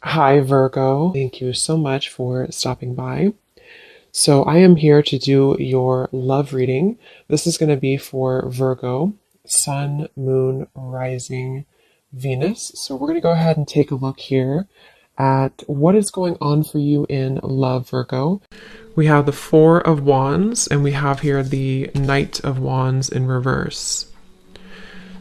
Hi, Virgo. Thank you so much for stopping by. So, I am here to do your love reading. This is going to be for Virgo, Sun, Moon, Rising, Venus. So, we're going to go ahead and take a look here at what is going on for you in love, Virgo. We have the Four of Wands, and we have here the Knight of Wands in reverse.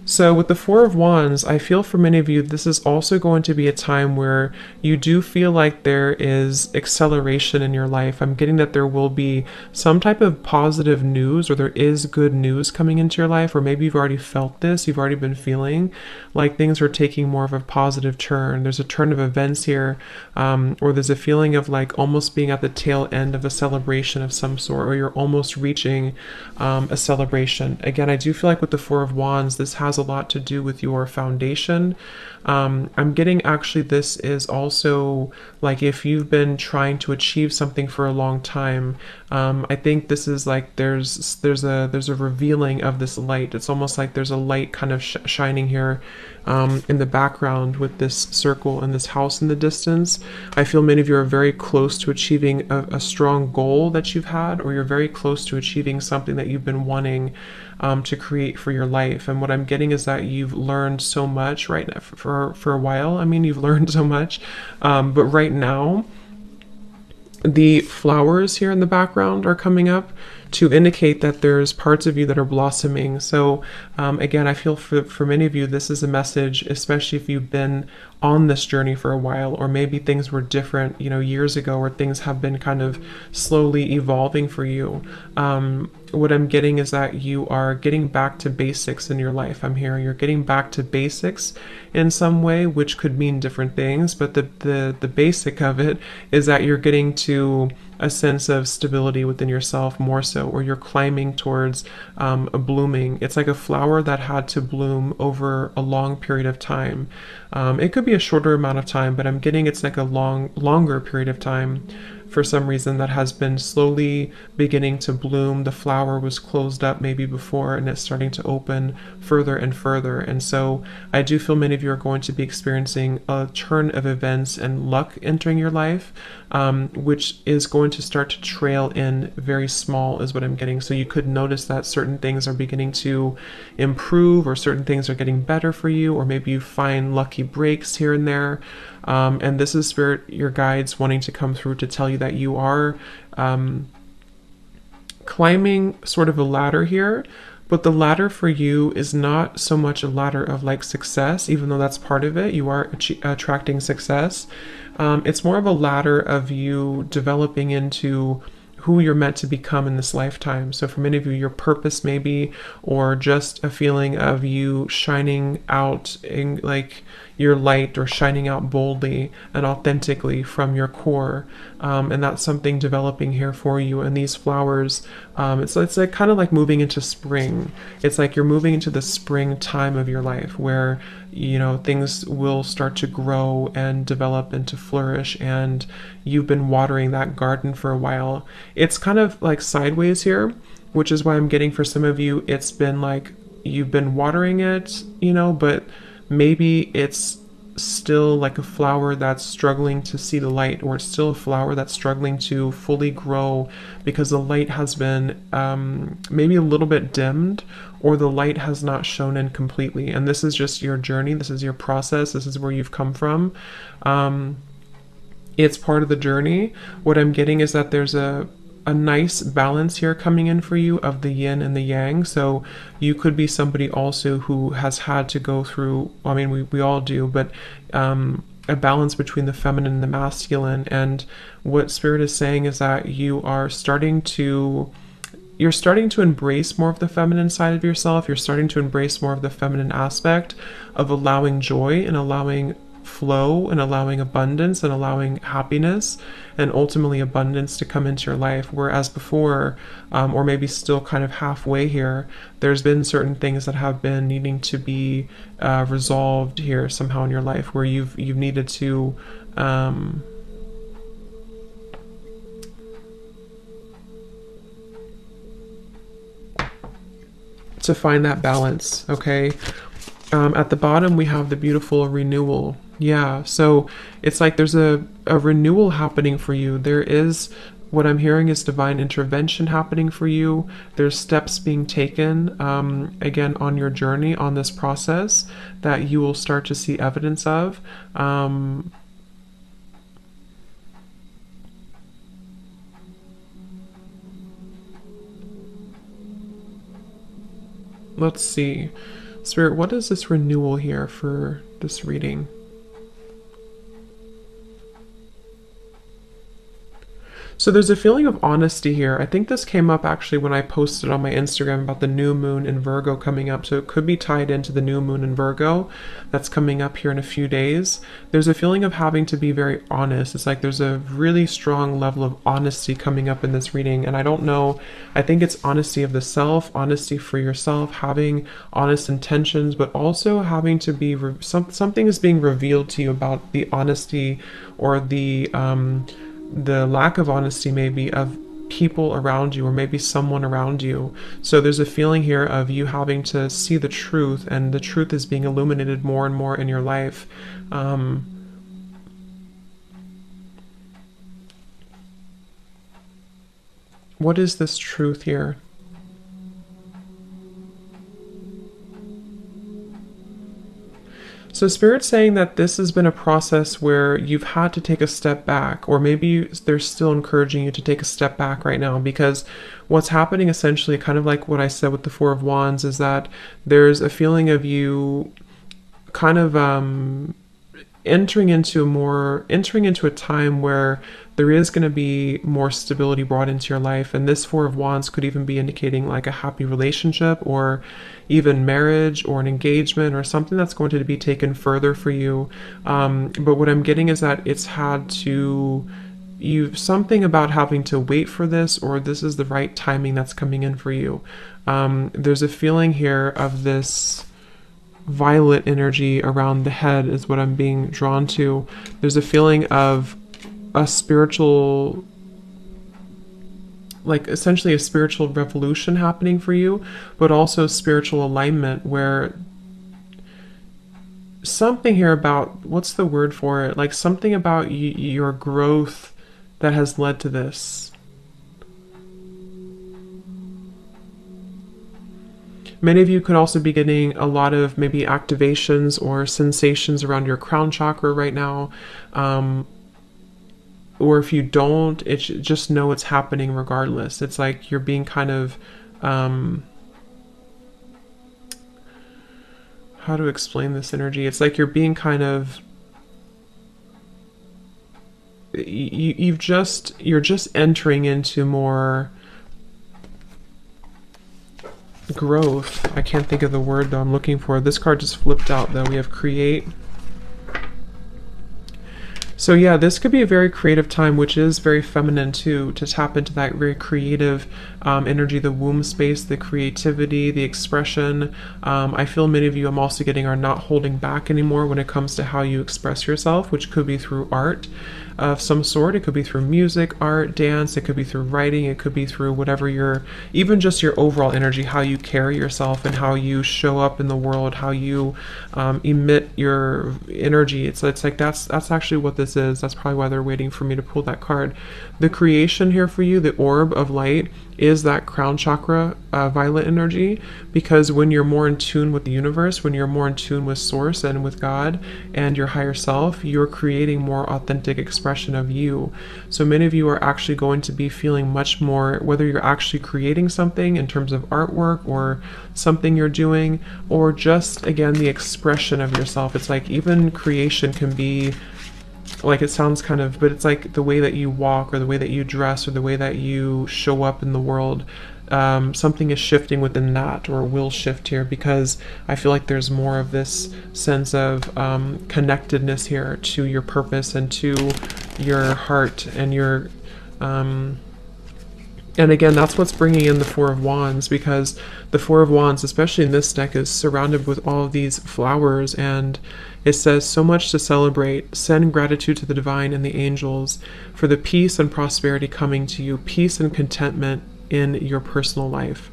So, with the Four of Wands, I feel for many of you, this is also going to be a time where you do feel like there is acceleration in your life. I'm getting that there will be some type of positive news, or there is good news coming into your life, or maybe you've already felt this, you've already been feeling like things are taking more of a positive turn. There's a turn of events here, or there's a feeling of like almost being at the tail end of a celebration of some sort, or you're almost reaching a celebration. Again, I do feel like with the Four of Wands, this has a lot to do with your foundation. I'm getting actually this is also like if you've been trying to achieve something for a long time. I think this is like there's a revealing of this light. It's almost like there's a light kind of shining here in the background with this circle and this house in the distance. I feel many of you are very close to achieving a strong goal that you've had, or you're very close to achieving something that you've been wanting to create for your life. And what I'm getting is that you've learned so much right now for a while. I mean, you've learned so much, but right now, the flowers here in the background are coming up to indicate that there's parts of you that are blossoming. So again, I feel for many of you, this is a message, especially if you've been on this journey for a while, or maybe things were different, years ago, or things have been kind of slowly evolving for you. What I'm getting is that you are getting back to basics in your life. I'm hearing you're getting back to basics in some way, which could mean different things, but the basic of it is that you're getting to a sense of stability within yourself more so, or you're climbing towards a blooming. It's like a flower that had to bloom over a long period of time. It could be a shorter amount of time, but I'm getting it's like a longer period of time for some reason that has been slowly beginning to bloom. The flower was closed up maybe before, and it's starting to open further and further. And so I do feel many of you are going to be experiencing a turn of events and luck entering your life, which is going to start to trail in very small is what I'm getting. So you could notice that certain things are beginning to improve, or certain things are getting better for you, or maybe you find lucky breaks here and there. And this is Spirit, your guides wanting to come through to tell you that you are climbing sort of a ladder here, but the ladder for you is not so much a ladder of like success, even though that's part of it. You are attracting success. It's more of a ladder of you developing into who you're meant to become in this lifetime. So for many of you, your purpose maybe, or just a feeling of you shining out in like your light, or shining out boldly and authentically from your core. And that's something developing here for you. And these flowers, it's like kind of like moving into spring. It's like you're moving into the spring time of your life where, things will start to grow and develop and to flourish. And you've been watering that garden for a while. It's kind of like sideways here, which is why I'm getting for some of you, it's been like you've been watering it, but maybe it's still like a flower that's struggling to see the light, or it's still a flower that's struggling to fully grow because the light has been maybe a little bit dimmed, or the light has not shown in completely. And this is just your journey. This is your process. This is where you've come from. It's part of the journey. What I'm getting is that there's a nice balance here coming in for you of the yin and the yang. So you could be somebody also who has had to go through, I mean, we all do, but a balance between the feminine and the masculine. And what Spirit is saying is that you're starting to embrace more of the feminine side of yourself. You're starting to embrace more of the feminine aspect of allowing joy and allowing flow and allowing abundance and allowing happiness and ultimately abundance to come into your life. Whereas before, or maybe still kind of halfway here, there's been certain things that have been needing to be resolved here somehow in your life, where you've needed to find that balance. Okay, At the bottom, we have the beautiful renewal. Yeah, so it's like there's a renewal happening for you. There is, what I'm hearing is divine intervention happening for you. There's steps being taken, again, on your journey, on this process, that you will start to see evidence of. Let's see. Spirit, what is this renewal here for this reading? So there's a feeling of honesty here. I think this came up actually when I posted on my Instagram about the new moon in Virgo coming up. So it could be tied into the new moon in Virgo that's coming up here in a few days. There's a feeling of having to be very honest. It's like there's a really strong level of honesty coming up in this reading. And I don't know, I think it's honesty of the self, honesty for yourself, having honest intentions, but also having to be, something is being revealed to you about the honesty or the lack of honesty maybe of people around you, or maybe someone around you. So there's a feeling here of you having to see the truth, and the truth is being illuminated more and more in your life. What is this truth here? So Spirit's saying that this has been a process where you've had to take a step back, or maybe they're still encouraging you to take a step back right now, because what's happening essentially, kind of like what I said with the Four of Wands, is that there's a feeling of you kind of entering into a time where there is going to be more stability brought into your life. And this Four of Wands could even be indicating like a happy relationship, or even marriage, or an engagement, or something that's going to be taken further for you. But what I'm getting is that it's had to, something about having to wait for this, or this is the right timing that's coming in for you. There's a feeling here of this violet energy around the head is what I'm being drawn to. There's a feeling of a spiritual, like essentially a spiritual revolution happening for you, but also spiritual alignment, where something here about, what's the word for it? Like something about your growth that has led to this. Many of you could also be getting a lot of maybe activations or sensations around your crown chakra right now. Or if you don't, it's just know it's happening regardless. It's like you're being kind of, how to explain this energy? It's like you're being kind of, you're just entering into more growth. I can't think of the word though I'm looking for. This card just flipped out though. We have create. So yeah, this could be a very creative time, which is very feminine too, to tap into that very creative energy, the womb space, the creativity, the expression. I feel many of you, I'm also getting, are not holding back anymore when it comes to how you express yourself, which could be through art of some sort. It could be through music, art, dance. It could be through writing. It could be through whatever even just your overall energy, how you carry yourself and how you show up in the world, how you emit your energy. It's like that's actually what this is. That's probably why they're waiting for me to pull that card. The creation here for you, the orb of light, is that crown chakra violet energy, because when you're more in tune with the universe, when you're more in tune with source and with God and your higher self, you're creating more authentic expression of you. So many of you are actually going to be feeling much more, whether you're actually creating something in terms of artwork or something you're doing, or just again the expression of yourself. It's like even creation can be, like, it sounds kind of, but it's like the way that you walk, or the way that you dress, or the way that you show up in the world. Something is shifting within that, or will shift here, because I feel like there's more of this sense of connectedness here to your purpose and to your heart and your and again, that's what's bringing in the Four of Wands, because the Four of Wands, especially in this deck, is surrounded with all of these flowers, and it says, so much to celebrate. Send gratitude to the divine and the angels for the peace and prosperity coming to you, peace and contentment in your personal life.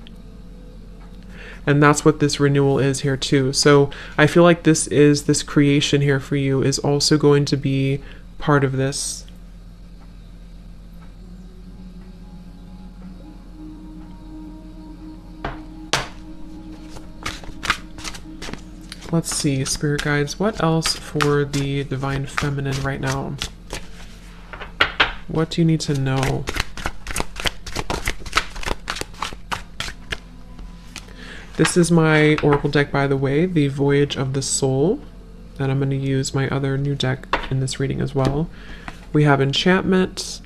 And that's what this renewal is here too. So I feel like this creation here for you is also going to be part of this. Let's see, Spirit Guides, what else for the Divine Feminine right now? What do you need to know? This is my Oracle deck, by the way, the Voyage of the Soul. And I'm going to use my other new deck in this reading as well. We have Enchantment.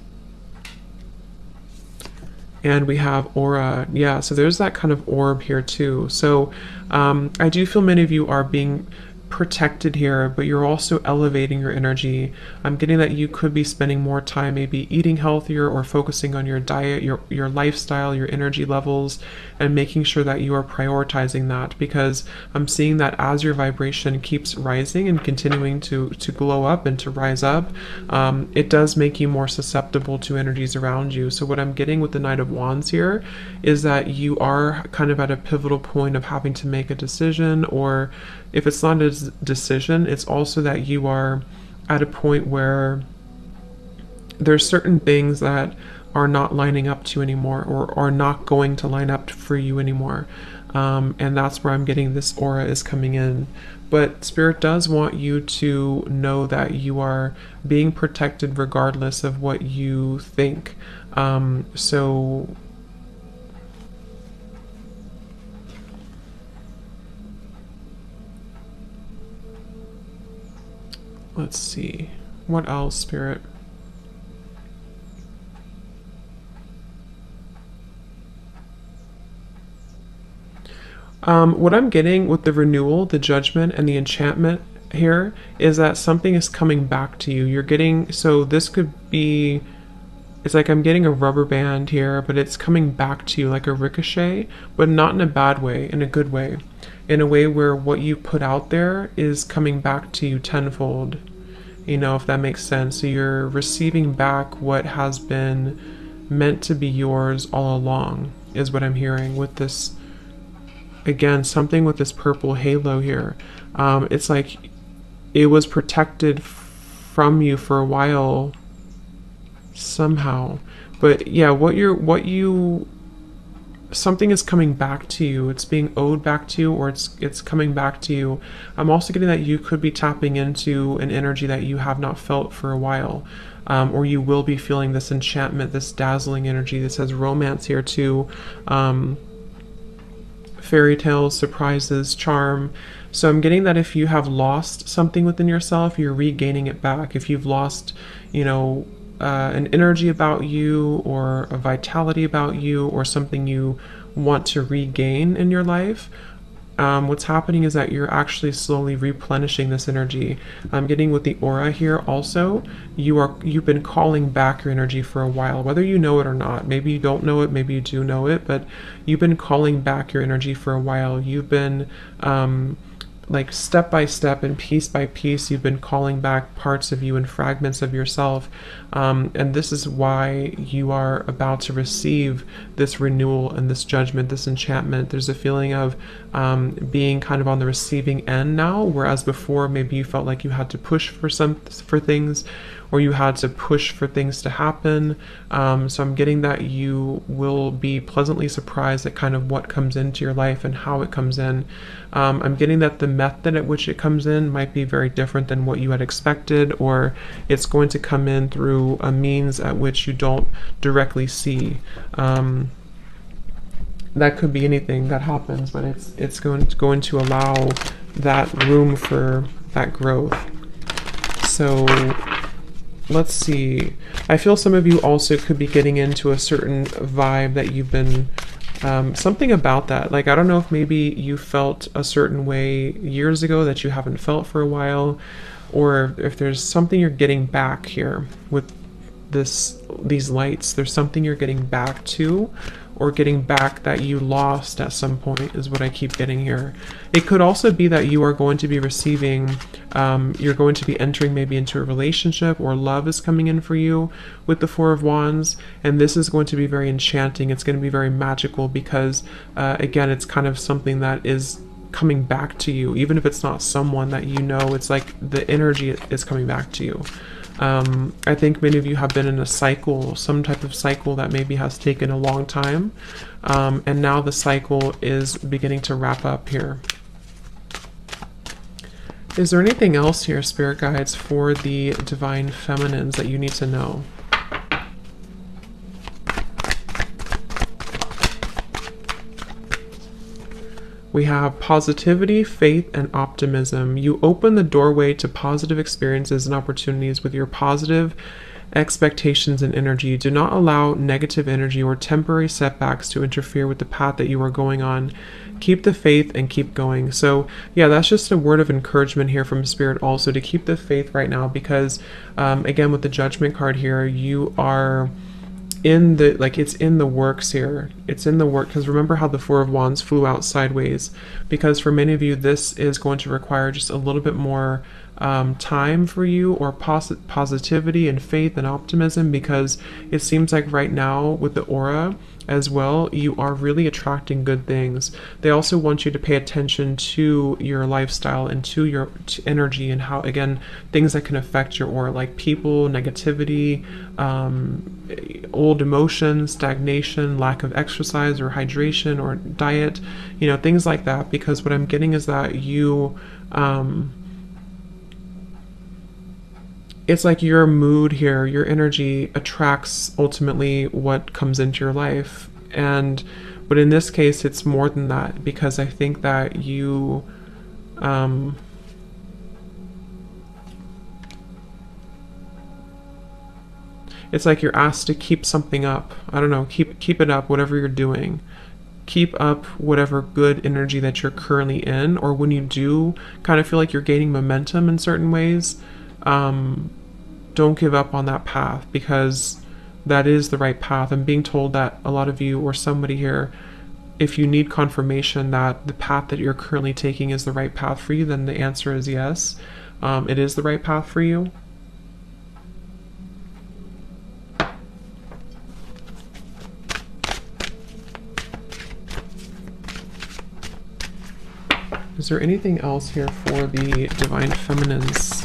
And we have Aura. Yeah, so there's that kind of orb here too. So I do feel many of you are being protected here, but you're also elevating your energy. I'm getting that you could be spending more time maybe eating healthier or focusing on your diet, your lifestyle, your energy levels, and making sure that you are prioritizing that, because I'm seeing that as your vibration keeps rising and continuing to glow up and to rise up, it does make you more susceptible to energies around you. So what I'm getting with the Knight of Wands here is that you are kind of at a pivotal point of having to make a decision, or if it's not a decision, it's also that you are at a point where there's certain things that are not lining up to you anymore, or are not going to line up for you anymore. And that's where I'm getting this aura is coming in. But Spirit does want you to know that you are being protected regardless of what you think. So let's see, what else, Spirit? What I'm getting with the renewal, the judgment, and the enchantment here is that something is coming back to you. You're getting, so this could be, it's like I'm getting a rubber band here, but it's coming back to you like a ricochet, but not in a bad way, in a good way. In a way where what you put out there is coming back to you tenfold, you know, if that makes sense. So you're receiving back what has been meant to be yours all along, is what I'm hearing with this. Again, something with this purple halo here. It's like it was protected from you for a while somehow. But yeah, something is coming back to you. It's being owed back to you, or it's coming back to you. I'm also getting that you could be tapping into an energy that you have not felt for a while. Or you will be feeling this enchantment, this dazzling energy. This has romance here too. Fairy tales, surprises, charm. So I'm getting that if you have lost something within yourself, you're regaining it back. If you've lost, you know, an energy about you, or a vitality about you, or something you want to regain in your life, what's happening is that you're actually slowly replenishing this energy. I'm getting with the aura here also, you've been calling back your energy for a while, whether you know it or not. Maybe you don't know it, maybe you do know it, but you've been calling back your energy for a while. You've been like step by step and piece by piece, you've been calling back parts of you and fragments of yourself. And this is why you are about to receive this renewal and this judgment, this enchantment. There's a feeling of being kind of on the receiving end now, whereas before maybe you felt like you had to push for things, or you had to push for things to happen. So I'm getting that you will be pleasantly surprised at kind of what comes into your life and how it comes in. I'm getting that the method at which it comes in might be very different than what you had expected, or it's going to come in through a means at which you don't directly see. That could be anything that happens, but it's going to allow that room for that growth. So let's see. I feel some of you also could be getting into a certain vibe that you've been, something about that. Like, I don't know if maybe you felt a certain way years ago that you haven't felt for a while, or if there's something you're getting back here with these lights. There's something you're getting back to, or getting back that you lost at some point is what I keep getting here. It could also be that you are going to be receiving, you're going to be entering maybe into a relationship, or love is coming in for you with the Four of Wands, and this is going to be very enchanting. It's going to be very magical because, again, it's kind of something that is coming back to you. Even if it's not someone that you know, it's like the energy is coming back to you. I think many of you have been in a cycle, some type of cycle that maybe has taken a long time, and now the cycle is beginning to wrap up here. Is there anything else here, Spirit Guides, for the Divine Feminines that you need to know? We have positivity, faith, and optimism. You open the doorway to positive experiences and opportunities with your positive expectations and energy. Do not allow negative energy or temporary setbacks to interfere with the path that you are going on. Keep the faith and keep going. So yeah, that's just a word of encouragement here from Spirit also to keep the faith right now, because again, with the Judgment card here, you are in the, like, it's in the works here. It's in the work, because remember how the Four of Wands flew out sideways, because for many of you this is going to require just a little bit more time for you, or positivity and faith and optimism, because it seems like right now with the aura as well, you are really attracting good things. They also want you to pay attention to your lifestyle and to your energy, and how, again, things that can affect your aura, like people, negativity, old emotions, stagnation, lack of exercise or hydration or diet, you know, things like that. Because what I'm getting is that you it's like your mood here, your energy attracts ultimately what comes into your life. But in this case, it's more than that, because I think that you, it's like you're asked to keep something up. I don't know, keep it up, whatever you're doing. Keep up whatever good energy that you're currently in, or when you do kind of feel like you're gaining momentum in certain ways, don't give up on that path, because that is the right path. I'm being told that a lot of you, or somebody here, if you need confirmation that the path that you're currently taking is the right path for you, then the answer is yes. It is the right path for you. Is there anything else here for the Divine Feminines?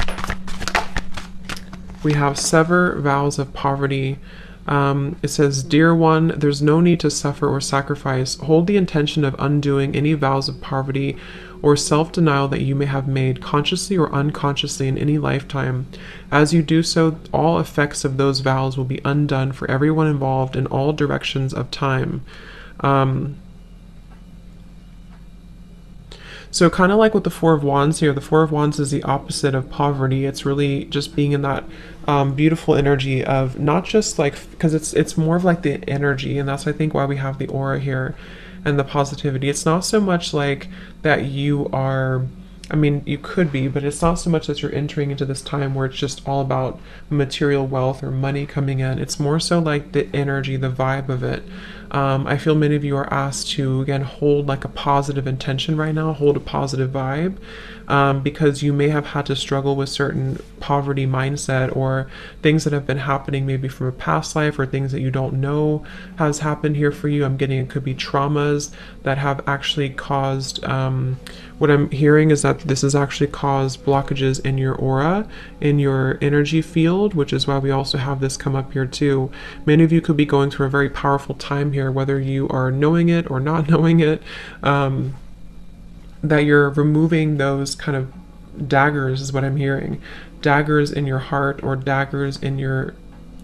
We have sever vows of poverty. It says, dear one, there's no need to suffer or sacrifice. Hold the intention of undoing any vows of poverty or self-denial that you may have made, consciously or unconsciously, in any lifetime. As you do so, all effects of those vows will be undone for everyone involved in all directions of time. So kind of like with the Four of Wands here, the Four of Wands is the opposite of poverty. It's really just being in that beautiful energy of not just like, because it's more of like the energy, and that's I think why we have the aura here and the positivity. It's not so much like that you are, I mean, you could be, but it's not so much that you're entering into this time where it's just all about material wealth or money coming in. It's more so like the energy, the vibe of it. I feel many of you are asked to, again, hold like a positive intention right now, hold a positive vibe, because you may have had to struggle with certain poverty mindset, or things that have been happening maybe from a past life, or things that you don't know has happened here for you. I'm getting it could be traumas that have actually caused, what I'm hearing is that this has actually caused blockages in your aura, in your energy field, which is why we also have this come up here too. Many of you could be going through a very powerful time here, whether you are knowing it or not knowing it, that you're removing those kind of daggers is what I'm hearing. Daggers in your heart, or daggers in your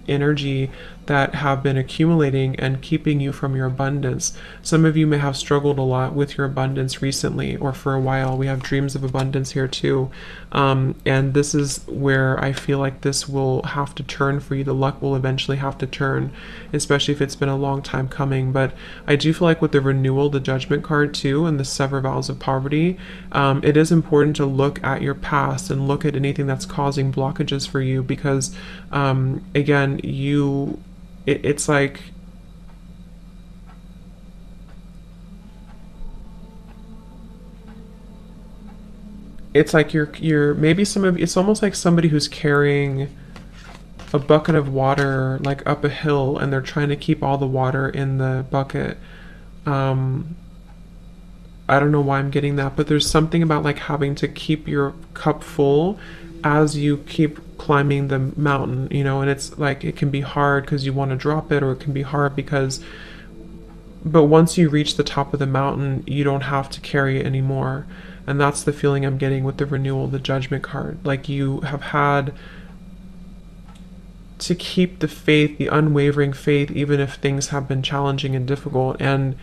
energy that have been accumulating and keeping you from your abundance. Some of you may have struggled a lot with your abundance recently, or for a while. We have dreams of abundance here too, and this is where I feel like this will have to turn for you. The luck will eventually have to turn, especially if it's been a long time coming. But I do feel like with the renewal, the Judgment card too, and the sever vows of poverty, it is important to look at your past and look at anything that's causing blockages for you, because again, it's like it's like you're maybe some of it's almost like somebody who's carrying a bucket of water like up a hill, and they're trying to keep all the water in the bucket. um I don't know why I'm getting that, but there's something about like having to keep your cup full as you keep climbing the mountain, and it's like it can be hard because you want to drop it, or it can be hard because, but once you reach the top of the mountain, you don't have to carry it anymore. And that's the feeling I'm getting with the renewal, the judgment card. Like you have had to keep the faith, the unwavering faith, even if things have been challenging and difficult. And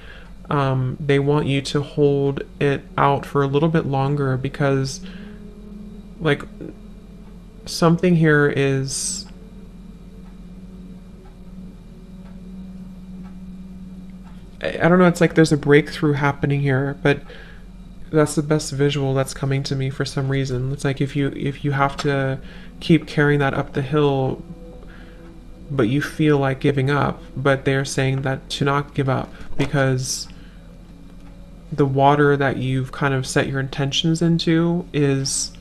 they want you to hold it out for a little bit longer because, like, something here is. I don't know, it's like there's a breakthrough happening here, but that's the best visual that's coming to me for some reason. It's like if you have to keep carrying that up the hill, but you feel like giving up, but they're saying that to not give up because the water that you've kind of set your intentions into is,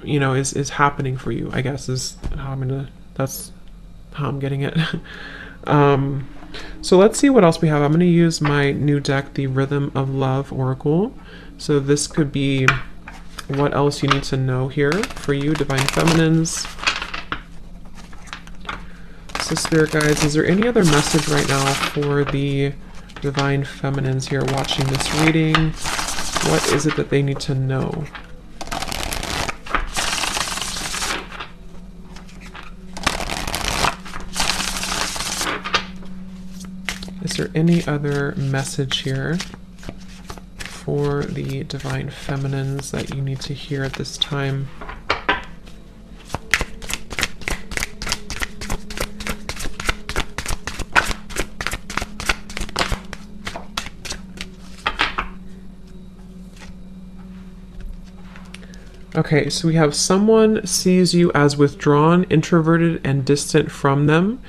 is happening for you, I guess, is how that's how I'm getting it. So let's see what else we have. I'm going to use my new deck, the Rhythm of Love Oracle. So this could be what else you need to know here for you, Divine Feminines. So Spirit Guides, is there any other message right now for the Divine Feminines here watching this reading? What is it that they need to know? Is there any other message here for the Divine Feminines that you need to hear at this time? Okay, so we have someone sees you as withdrawn, introverted, and distant from them.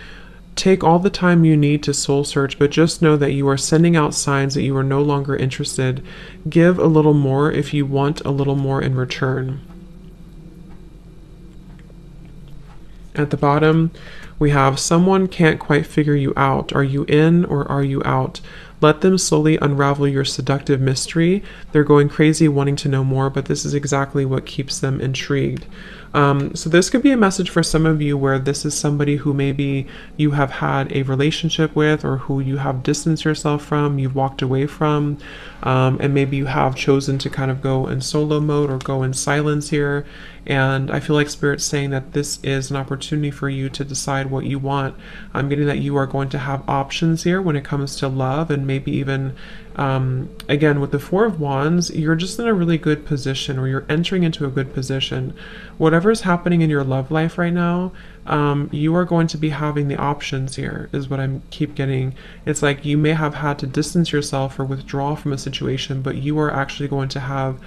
Take all the time you need to soul search, but just know that you are sending out signs that you are no longer interested. Give a little more if you want a little more in return. At the bottom, we have someone can't quite figure you out. Are you in or are you out? Let them slowly unravel your seductive mystery. They're going crazy wanting to know more, but this is exactly what keeps them intrigued. So this could be a message for some of you where this is somebody who maybe you have had a relationship with, or who you have distanced yourself from, you've walked away from, and maybe you have chosen to kind of go in solo mode or go in silence here. And I feel like Spirit's saying that this is an opportunity for you to decide what you want. I'm getting that you are going to have options here when it comes to love, and maybe even, again, with the Four of Wands, you're just in a really good position, or you're entering into a good position. Whatever's happening in your love life right now, you are going to be having the options here, is what I keep getting. It's like you may have had to distance yourself or withdraw from a situation, but you are actually going to have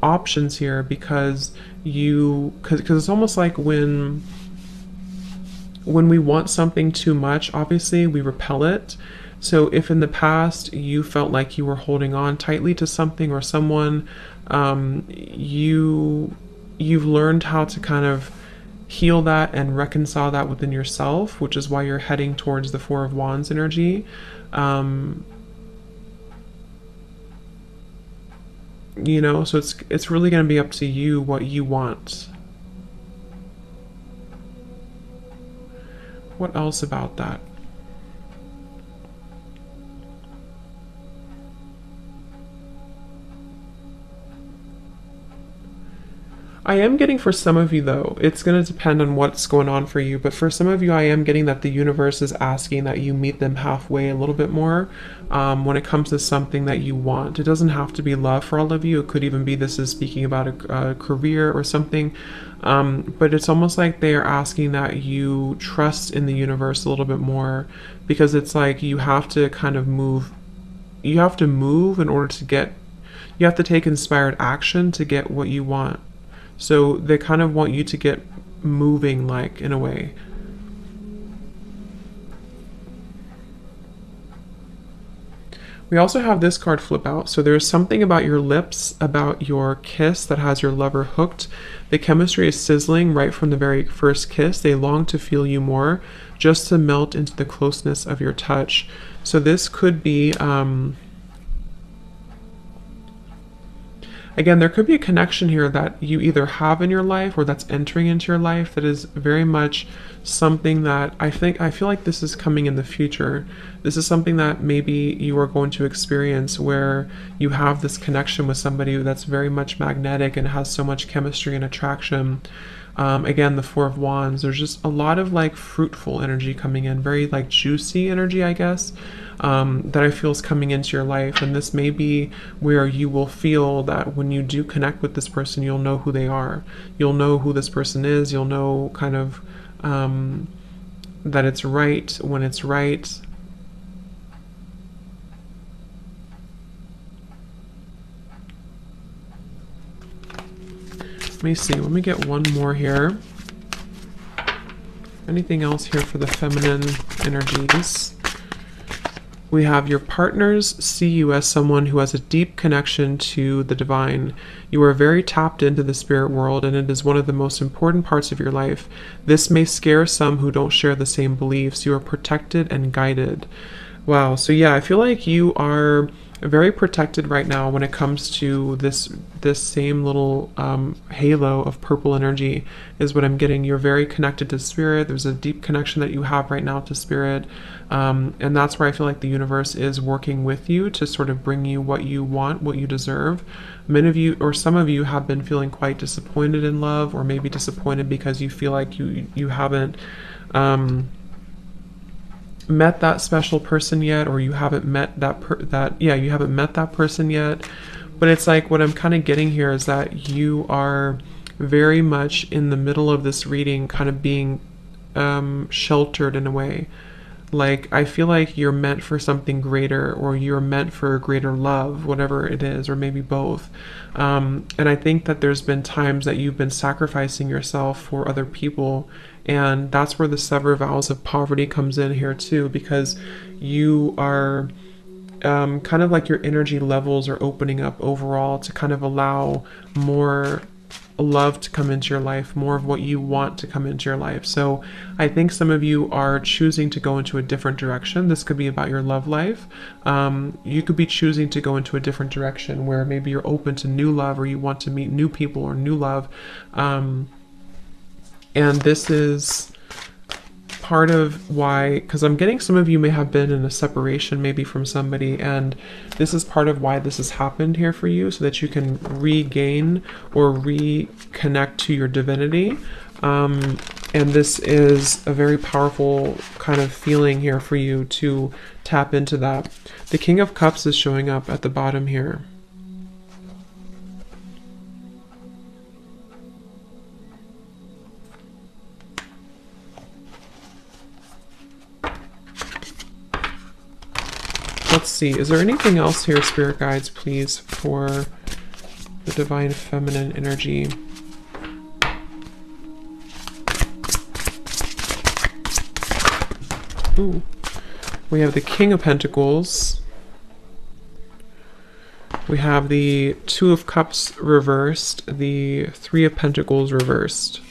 options here, because it's almost like when we want something too much, obviously we repel it. So if in the past you felt like you were holding on tightly to something or someone, you've learned how to kind of heal that and reconcile that within yourself, which is why you're heading towards the Four of Wands energy. So it's really going to be up to you what you want. What else about that? I am getting, for some of you though, it's going to depend on what's going on for you, but for some of you I am getting that the universe is asking that you meet them halfway a little bit more when it comes to something that you want. It doesn't have to be love for all of you. It could even be, this is speaking about a career or something, but it's almost like they are asking that you trust in the universe a little bit more, because it's like you have to kind of move. You have to move in order to get, you have to take inspired action to get what you want. So they kind of want you to get moving, like, in a way. We also have this card flip out. So there's something about your lips, about your kiss that has your lover hooked. The chemistry is sizzling right from the very first kiss. They long to feel you more, just to melt into the closeness of your touch. So this could be, again, there could be a connection here that you either have in your life or that's entering into your life that is very much something that I feel like this is coming in the future. This is something that maybe you are going to experience where you have this connection with somebody that's very much magnetic and has so much chemistry and attraction. Again, the Four of Wands, there's just a lot of like fruitful energy coming in, very like juicy energy, I guess, that I feel is coming into your life. And this may be where you will feel that when you do connect with this person, you'll know who they are. You'll know who this person is. You'll know kind of that it's right when it's right. Let me see. Let me get one more here. Anything else here for the feminine energies? We have your partners see you as someone who has a deep connection to the divine. You are very tapped into the spirit world, and it is one of the most important parts of your life. This may scare some who don't share the same beliefs. You are protected and guided. Wow. So yeah, I feel like you are very protected right now when it comes to this same little halo of purple energy is what I'm getting. You're very connected to spirit. There's a deep connection that you have right now to spirit, and that's where I feel like the universe is working with you to sort of bring you what you want, what you deserve. Many of you, or some of you, have been feeling quite disappointed in love, or maybe disappointed because you feel like you haven't met that special person yet, or you haven't met you haven't met that person yet. But it's like what I'm kind of getting here is that you are very much in the middle of this reading, kind of being sheltered in a way. Like, I feel like you're meant for something greater, or you're meant for greater love, whatever it is, or maybe both. And I think that there's been times that you've been sacrificing yourself for other people. And that's where the sever vows of poverty comes in here too, because you are kind of like your energy levels are opening up overall to kind of allow more love to come into your life, more of what you want to come into your life. So I think some of you are choosing to go into a different direction. This could be about your love life. You could be choosing to go into a different direction where maybe you're open to new love, or you want to meet new people or new love. And this is part of why, because I'm getting some of you may have been in a separation maybe from somebody, and this is part of why this has happened here for you, so that you can regain or reconnect to your divinity. And this is a very powerful kind of feeling here for you to tap into that. The King of Cups is showing up at the bottom here. Let's see, is there anything else here, Spirit Guides, please, for the Divine Feminine energy? Ooh. We have the King of Pentacles. We have the Two of Cups reversed, the Three of Pentacles reversed.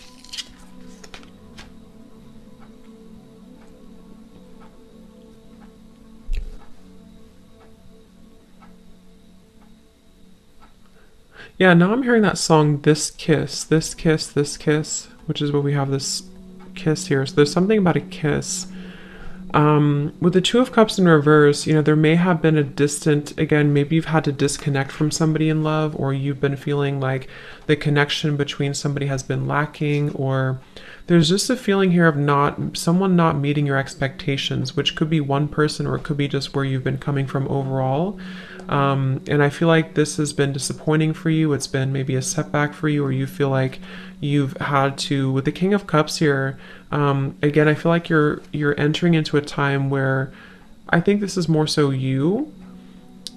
Yeah, now I'm hearing that song, This Kiss, This Kiss, This Kiss, which is what we have, this kiss here. So there's something about a kiss. With the Two of Cups in reverse, you know, there may have been a distant, again, maybe you've had to disconnect from somebody in love, or you've been feeling like the connection between somebody has been lacking, or there's just a feeling here of someone not meeting your expectations, which could be one person, or it could be just where you've been coming from overall. And I feel like this has been disappointing for you. It's been maybe a setback for you, or you feel like you've had to, with the King of Cups here, again, I feel like you're entering into a time where I think this is more so you,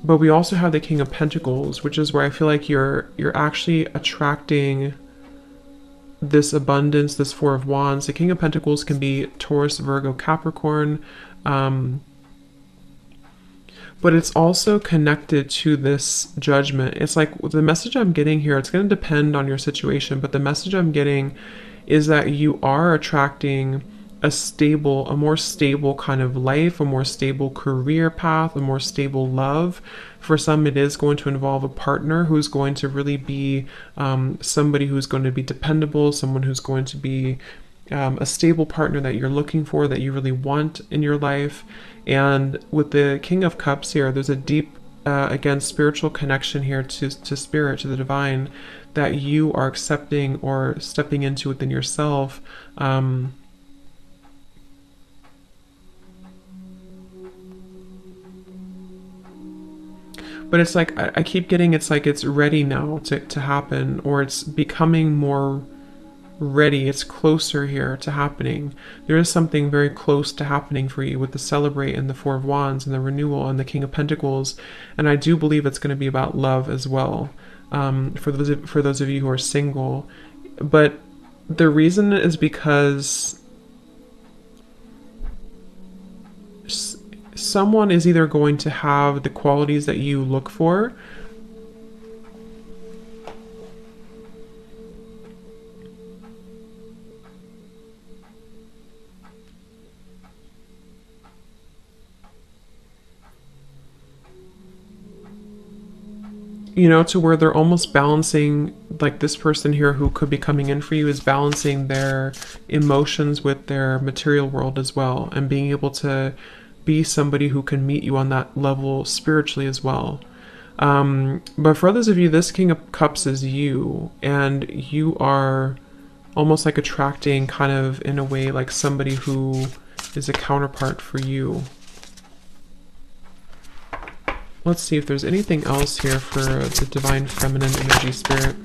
but we also have the King of Pentacles, which is where I feel like you're actually attracting this abundance, this Four of Wands. The King of Pentacles can be Taurus, Virgo, Capricorn. but it's also connected to this judgment. It's like the message I'm getting here, it's going to depend on your situation, but the message I'm getting is that you are attracting a more stable kind of life, a more stable career path, a more stable love. For some, it is going to involve a partner who's going to really be somebody who's going to be dependable, someone who's going to be a stable partner that you're looking for, that you really want in your life. And with the King of Cups here, there's a deep, again, spiritual connection here to spirit, to the divine, that you are accepting or stepping into within yourself. But it's like, I keep getting, it's like it's ready now to happen, or it's becoming more ready. It's closer here to happening. There is something very close to happening for you with the Celebrate and the Four of Wands and the Renewal and the King of Pentacles. And I do believe it's going to be about love as well, for those of you who are single. But the reason is because someone is either going to have the qualities that you look for, you know, to where they're almost balancing, like this person here who could be coming in for you is balancing their emotions with their material world as well, and being able to be somebody who can meet you on that level spiritually as well. But for others of you, this King of Cups is you, and you are almost like attracting, kind of in a way, like somebody who is a counterpart for you. Let's see if there's anything else here for the Divine Feminine Energy Spirit.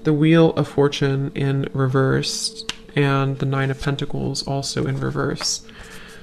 The Wheel of Fortune in reverse, and the Nine of Pentacles also in reverse.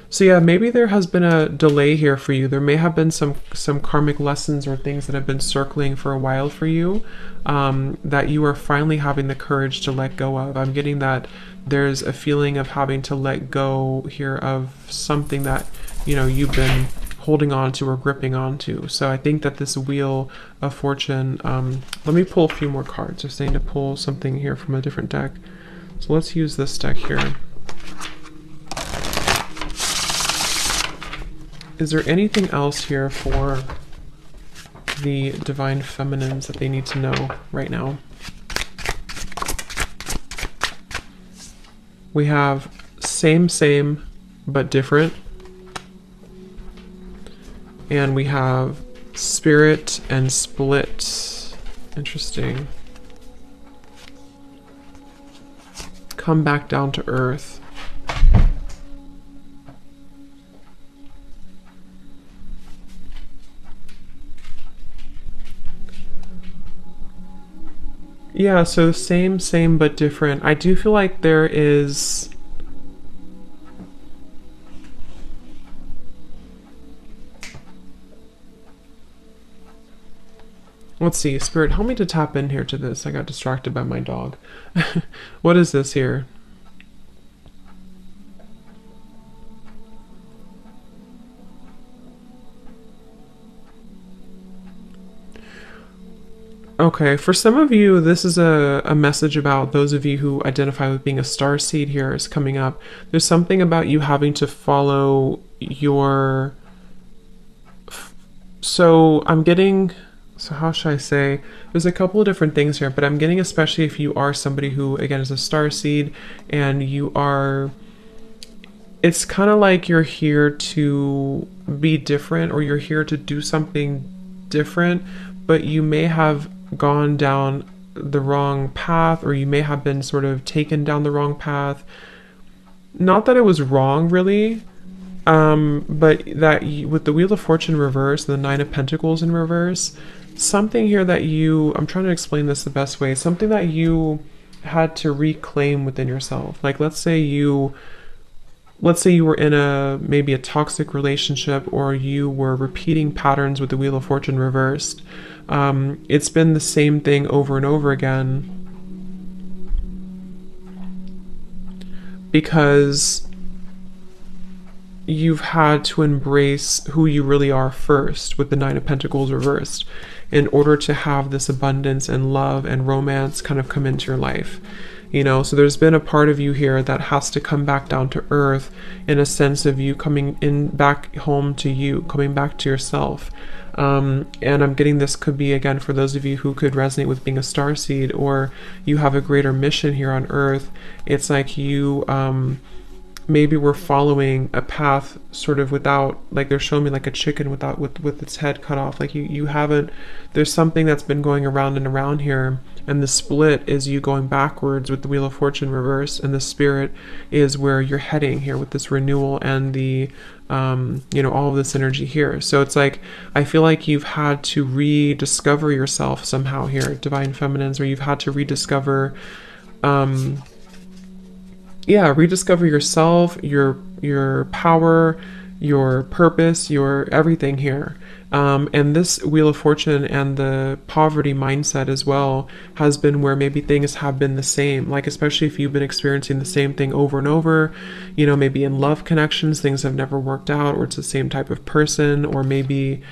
So yeah, maybe there has been a delay here for you. There may have been some karmic lessons or things that have been circling for a while for you, that you are finally having the courage to let go of. I'm getting that there's a feeling of having to let go here of something that, you know, you've been holding on to or gripping onto. So I think that this Wheel of Fortune, let me pull a few more cards. They're saying to pull something here from a different deck. So let's use this deck here. Is there anything else here for the Divine Feminines that they need to know right now? We have same, but different. And we have Spirit and Split. Interesting. Come back down to earth. Yeah, so same, but different. I do feel like there is... Let's see, Spirit, help me to tap in here to this. I got distracted by my dog. What is this here? Okay, for some of you, this is a message about those of you who identify with being a star seed here is coming up. There's something about you having to follow your... So I'm getting... So how should I say? There's a couple of different things here, but I'm getting, especially if you are somebody who, again, is a star seed and you are... It's kind of like you're here to be different, or you're here to do something different, but you may have gone down the wrong path, or you may have been sort of taken down the wrong path. Not that it was wrong, really, but that with the Wheel of Fortune reverse, the Nine of Pentacles in reverse, something here that you, I'm trying to explain this the best way, something that you had to reclaim within yourself. Like, let's say you were in maybe a toxic relationship, or you were repeating patterns with the Wheel of Fortune reversed. It's been the same thing over and over again because you've had to embrace who you really are first with the Nine of Pentacles reversed in order to have this abundance and love and romance kind of come into your life. You know, so there's been a part of you here that has to come back down to earth in a sense of you coming in back home to you, coming back to yourself. And I'm getting this could be, again, for those of you who could resonate with being a starseed, or you have a greater mission here on earth. It's like you maybe we're following a path sort of without, like they're showing me like a chicken without with its head cut off. Like you haven't, there's something that's been going around and around here, and the split is you going backwards with the Wheel of Fortune reverse, and the Spirit is where you're heading here with this renewal and the you know, all of this energy here. So it's like I feel like you've had to rediscover yourself somehow here, Divine Feminines, where you've had to rediscover rediscover yourself, your power, your purpose, your everything here. And this Wheel of Fortune and the poverty mindset as well has been where maybe things have been the same, like especially if you've been experiencing the same thing over and over, you know, maybe in love connections things have never worked out, or it's the same type of person, or maybe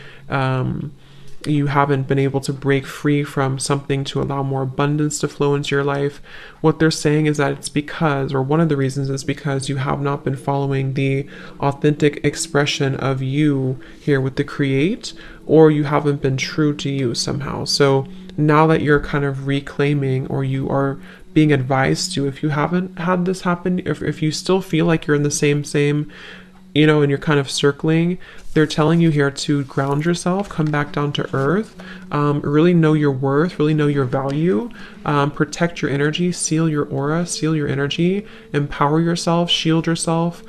you haven't been able to break free from something to allow more abundance to flow into your life. What they're saying is that it's because, or one of the reasons is because you have not been following the authentic expression of you here with the create, or you haven't been true to you somehow. So now that you're kind of reclaiming, or you are being advised to, if you haven't had this happen, if you still feel like you're in the same, you know, and you're kind of circling, they're telling you here to ground yourself, come back down to earth, really know your worth, really know your value, protect your energy, seal your aura, seal your energy, empower yourself, shield yourself,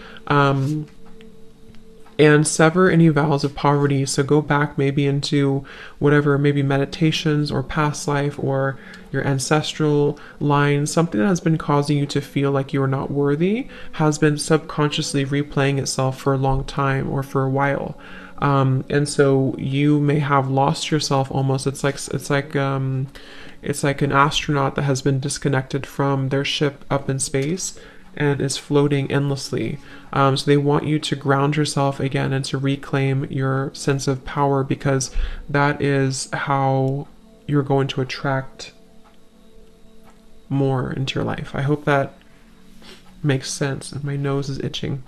and sever any vows of poverty. So go back maybe into whatever, maybe meditations or past life or your ancestral line, something that has been causing you to feel like you are not worthy has been subconsciously replaying itself for a long time or for a while. And so you may have lost yourself almost. It's like an astronaut that has been disconnected from their ship up in space and is floating endlessly. So they want you to ground yourself again and to reclaim your sense of power, because that is how you're going to attract more into your life. I hope that makes sense. My nose is itching.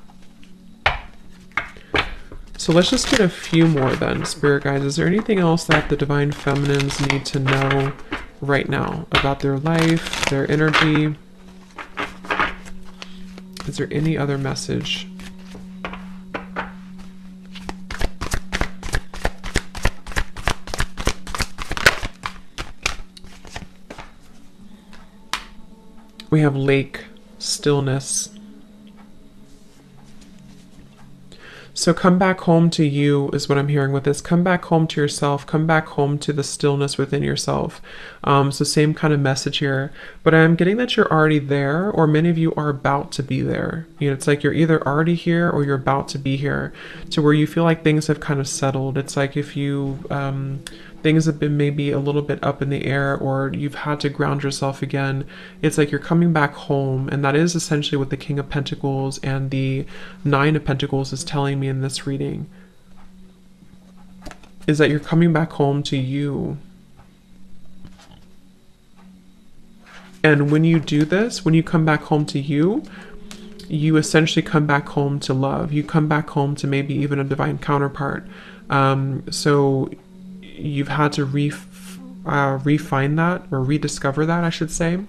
So let's just get a few more then, Spirit guides. Is there anything else that the Divine Feminines need to know right now about their life, their energy? Is there any other message? We have lake, stillness. So come back home to you is what I'm hearing with this. Come back home to yourself. Come back home to the stillness within yourself. So same kind of message here. But I'm getting that you're already there, or many of you are about to be there. You know, it's like you're either already here or you're about to be here, to where you feel like things have kind of settled. It's like if you things have been maybe a little bit up in the air, or you've had to ground yourself again. It's like you're coming back home, and that is essentially what the King of Pentacles and the Nine of Pentacles is telling me in this reading, is that you're coming back home to you. And when you do this, when you come back home to you, you essentially come back home to love. You come back home to maybe even a divine counterpart. So you've had to refine that, or rediscover that, I should say.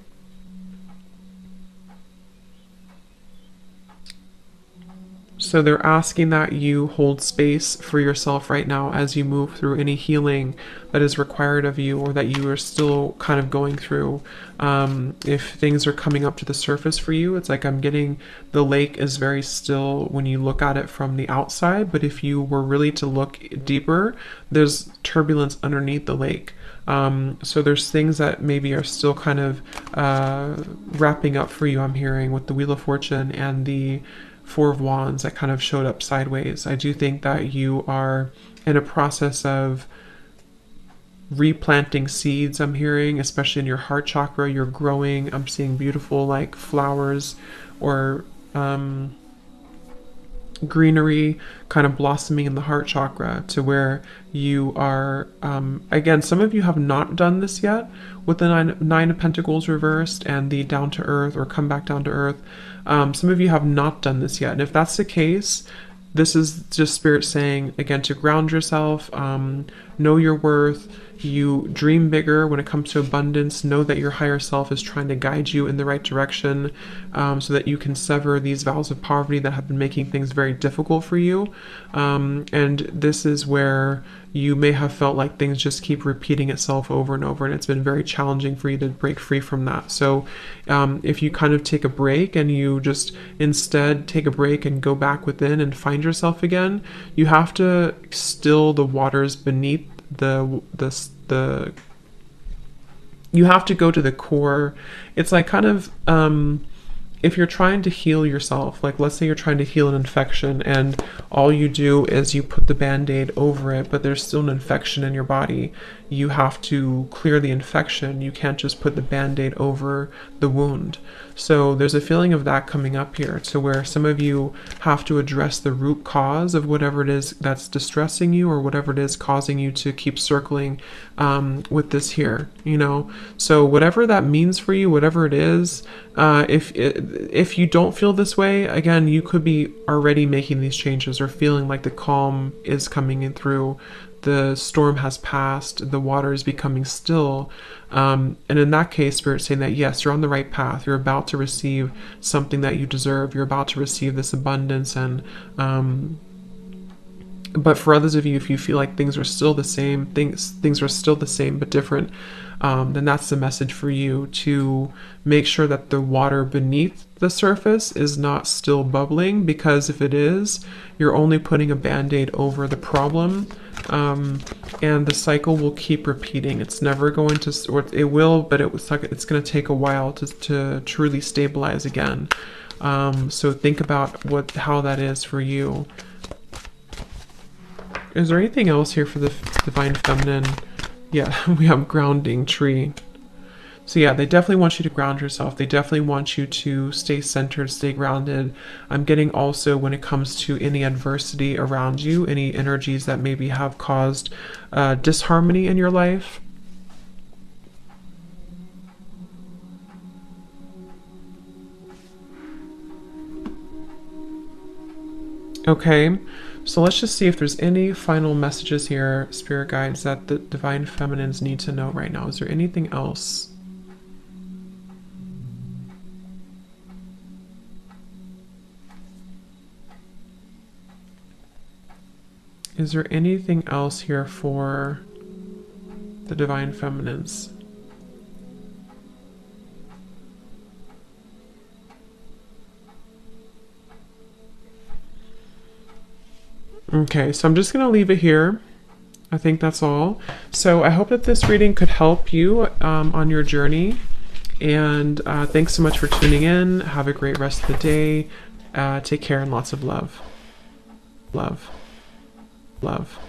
So they're asking that you hold space for yourself right now as you move through any healing that is required of you, or that you are still kind of going through. If things are coming up to the surface for you, it's like I'm getting the lake is very still when you look at it from the outside, but if you were really to look deeper, there's turbulence underneath the lake. So there's things that maybe are still kind of wrapping up for you, I'm hearing, with the Wheel of Fortune and the Four of Wands that kind of showed up sideways. I do think that you are in a process of replanting seeds, I'm hearing, especially in your heart chakra. You're growing. I'm seeing beautiful like flowers, or greenery kind of blossoming in the heart chakra, to where you are, again, some of you have not done this yet with the nine of Pentacles reversed and the down to earth or come back down to earth. Some of you have not done this yet. And if that's the case, this is just Spirit saying, again, to ground yourself, know your worth. You dream bigger when it comes to abundance. Know that your higher self is trying to guide you in the right direction, so that you can sever these vows of poverty that have been making things very difficult for you. And this is where you may have felt like things just keep repeating itself over and over, and it's been very challenging for you to break free from that. So if you kind of take a break and you just instead take a break and go back within and find yourself again, you have to still the waters beneath the you have to go to the core. It's like kind of if you're trying to heal yourself, like let's say you're trying to heal an infection and all you do is you put the band-aid over it, but there's still an infection in your body. You have to clear the infection. You can't just put the band-aid over the wound. So there's a feeling of that coming up here, to where some of you have to address the root cause of whatever it is that's distressing you, or whatever it is causing you to keep circling with this here, you know. So whatever that means for you, whatever it is, if you don't feel this way, again, you could be already making these changes or feeling like the calm is coming in through. The storm has passed, the water is becoming still. And in that case, Spirit's saying that, yes, you're on the right path. You're about to receive something that you deserve. You're about to receive this abundance. And but for others of you, if you feel like things are still the same, things are still the same but different, then that's the message for you, to make sure that the water beneath the surface is not still bubbling, because if it is, you're only putting a band-aid over the problem, and the cycle will keep repeating. It's never going to, or it will, but it's going to take a while to truly stabilize again. So think about how that is for you. Is there anything else here for the Divine Feminine? Yeah, we have grounding tree. So yeah, they definitely want you to ground yourself. They definitely want you to stay centered, stay grounded. I'm getting also, when it comes to any adversity around you, any energies that maybe have caused disharmony in your life. Okay. So let's just see if there's any final messages here, Spirit Guides, that the Divine Feminines need to know right now. Is there anything else? Is there anything else here for the Divine Feminines? Okay, so I'm just going to leave it here. I think that's all. So I hope that this reading could help you on your journey. And thanks so much for tuning in. Have a great rest of the day. Take care and lots of love. Love. Love.